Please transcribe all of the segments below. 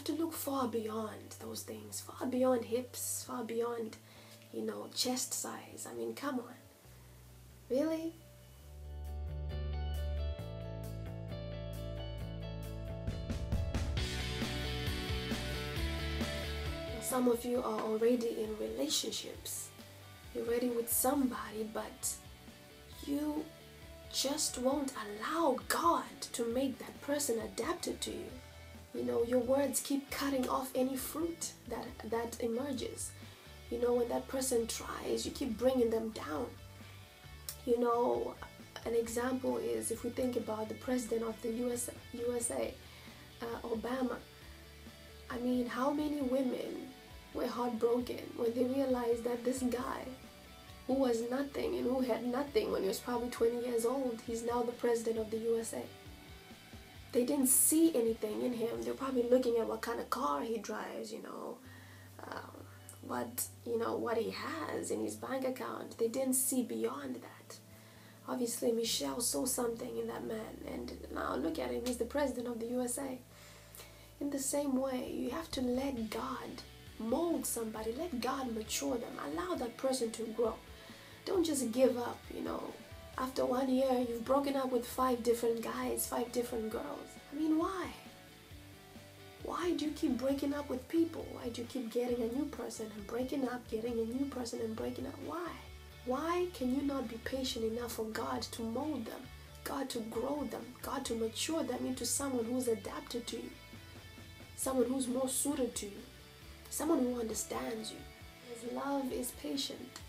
to look far beyond those things, far beyond hips, far beyond, chest size. I mean, come on. Really? Some of you are already in relationships. You're already with somebody, but you just won't allow God to make that person adapted to you. Your words keep cutting off any fruit that emerges. When that person tries, you keep bringing them down. An example is if we think about the president of the USA, Obama. I mean, how many women were heartbroken when they realized that this guy, who was nothing and who had nothing when he was probably 20 years old, he's now the president of the USA. They didn't see anything in him. They're probably looking at what kind of car he drives, what he has in his bank account. They didn't see beyond that. Obviously, Michelle saw something in that man, and now look at him. He's the president of the USA. In the same way, you have to let God mold somebody. Let God mature them. Allow that person to grow. Don't just give up, After 1 year, you've broken up with 5 different guys, 5 different girls. I mean, why? Why do you keep breaking up with people? Why do you keep getting a new person and breaking up, getting a new person and breaking up? Why? Why can you not be patient enough for God to mold them, God to grow them, God to mature them into someone who's adapted to you, someone who's more suited to you, someone who understands you? Because love is patient.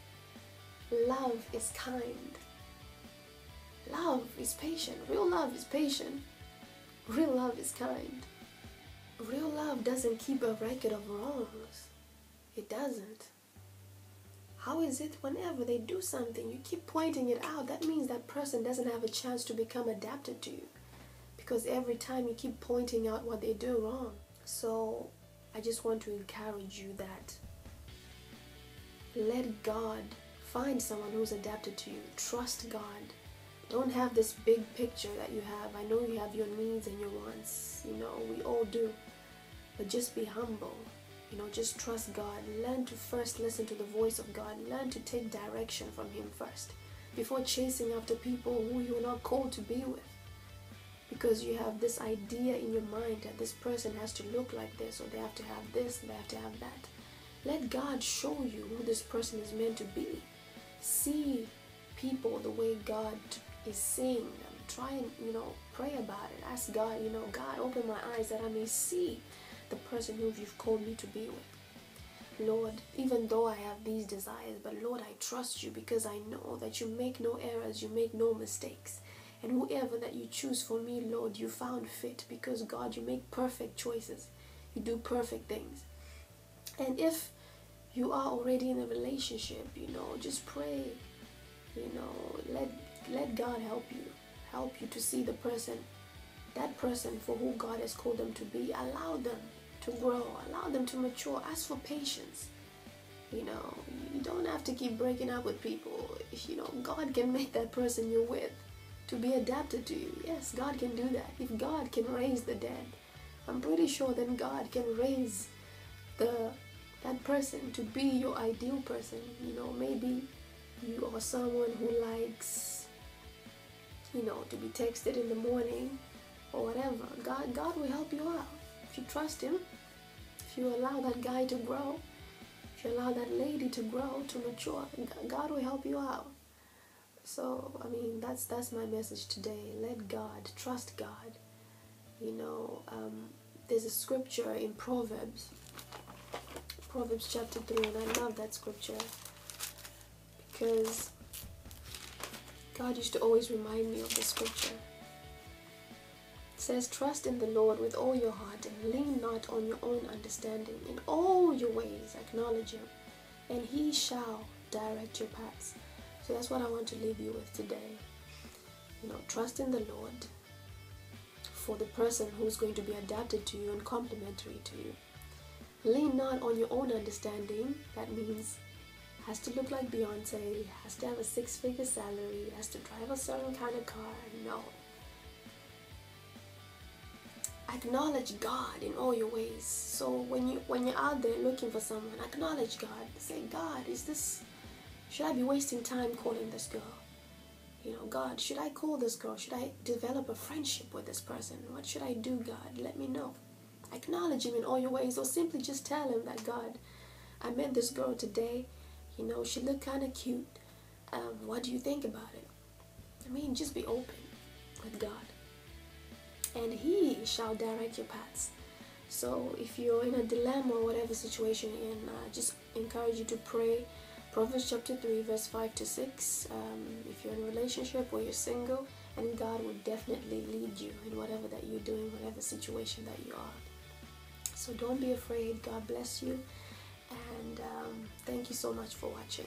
Love is kind. Love is patient. Real love is patient. Real love is kind. Real love doesn't keep a record of wrongs. It doesn't. How is it whenever they do something, you keep pointing it out? That means that person doesn't have a chance to become adapted to you. Because every time you keep pointing out what they do wrong. So I just want to encourage you that let God find someone who's adapted to you. Trust God. Don't have this big picture that you have. I know you have your needs and your wants. We all do. But just be humble. Just trust God. Learn to first listen to the voice of God. Learn to take direction from Him first, before chasing after people who you're not called to be with. Because you have this idea in your mind that this person has to look like this, or they have to have this, and they have to have that. Let God show you who this person is meant to be. See people the way God is seeing them. Try and, pray about it. Ask God, God, open my eyes that I may see the person who you've called me to be with. Lord, even though I have these desires, but Lord, I trust you because I know that you make no errors, you make no mistakes. And whoever that you choose for me, Lord, you found fit, because God, you make perfect choices. You do perfect things. And if you are already in a relationship, just pray, let God help you to see that person for who God has called them to be. Allow them to grow, allow them to mature. Ask for patience. You don't have to keep breaking up with people. God can make that person you're with to be adapted to you. Yes, God can do that. If God can raise the dead, I'm pretty sure then God can raise that person to be your ideal person. Maybe you are someone who likes, to be texted in the morning or whatever. God will help you out. If you trust Him, if you allow that guy to grow, if you allow that lady to grow, to mature, God will help you out. So, that's my message today. Let God, trust God. There's a scripture in Proverbs chapter 3, and I love that scripture because God used to always remind me of the scripture. It says, trust in the Lord with all your heart and lean not on your own understanding. In all your ways acknowledge Him, and He shall direct your paths. So that's what I want to leave you with today. Trust in the Lord for the person who's going to be adapted to you and complementary to you. Lean not on your own understanding. That means has to look like Beyonce, has to have a 6-figure salary, has to drive a certain kind of car. No. Acknowledge God in all your ways. So when you're out there looking for someone, acknowledge God. Say, God, should I be wasting time calling this girl? God, should I call this girl? Should I develop a friendship with this person? What should I do, God? Let me know. Acknowledge Him in all your ways, or simply just tell Him that, God, I met this girl today. She looked kind of cute. What do you think about it? Just be open with God, and He shall direct your paths. So if you're in a dilemma or whatever situation you're in, I just encourage you to pray Proverbs chapter 3 verse 5 to 6. If you're in a relationship or you're single, and God will definitely lead you in whatever that you're doing, whatever situation that you are. So don't be afraid. God bless you, and thank you so much for watching.